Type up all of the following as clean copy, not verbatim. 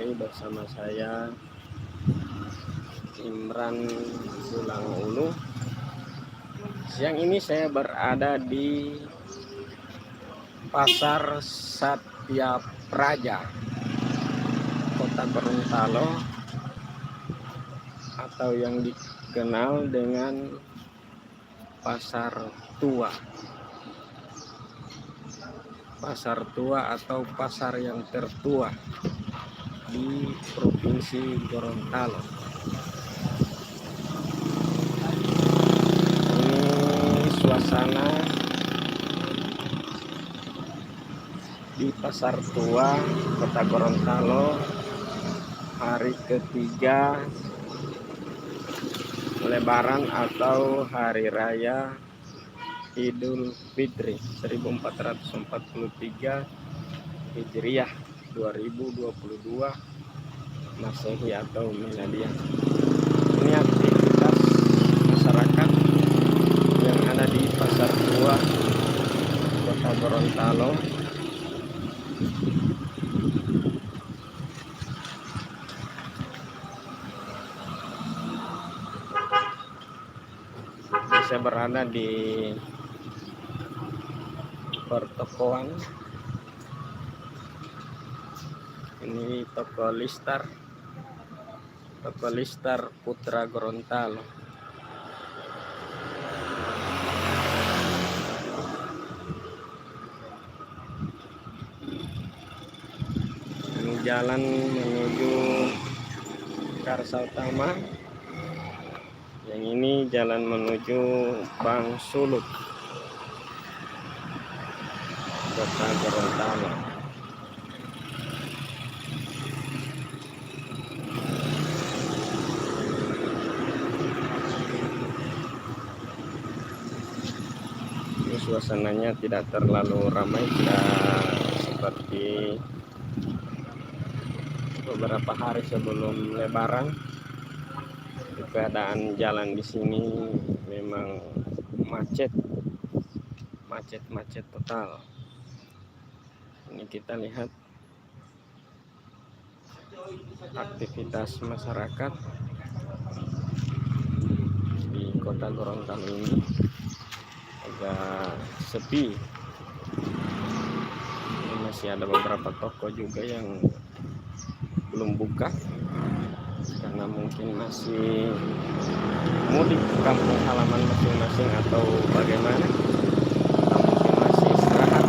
kembali bersama saya Imran Tulang Ulu. Siang ini saya berada di Pasar Satya Praja, Kota Gorontalo, atau yang dikenal dengan Pasar Tua. Pasar Tua atau pasar yang tertua di Provinsi Gorontalo. Ini suasana di Pasar Tua Kota Gorontalo hari ketiga Lebaran atau Hari Raya Idul Fitri 1443 Hijriah 2022 Masehi atau Miladiah. Ini aktivitas masyarakat yang ada di Pasar Tua Kota Gorontalo. Saya berada di pertokoan. Ini toko Listar Putra Gorontalo. Ini jalan menuju Karsa Utama. Yang ini jalan menuju Bang Sulut, Kota Gorontalo. Ini suasananya tidak terlalu ramai, tidak seperti beberapa hari sebelum Lebaran. Keadaan jalan di sini memang macet total. Ini kita lihat aktivitas masyarakat di Kota Gorontalo ini agak sepi. Ini masih ada beberapa toko juga yang belum buka karena mungkin masih mudik ke kampung halaman masing-masing atau bagaimana, atau mungkin masih istirahat.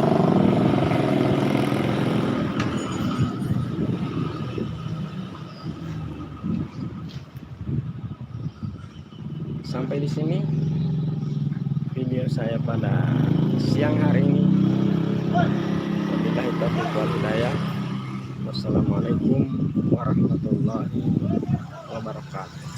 Sampai di sini video saya pada siang hari ini. Wabillahi taufiq wal hidayah. Wassalamualaikum warahmatullahi wabarakatuh.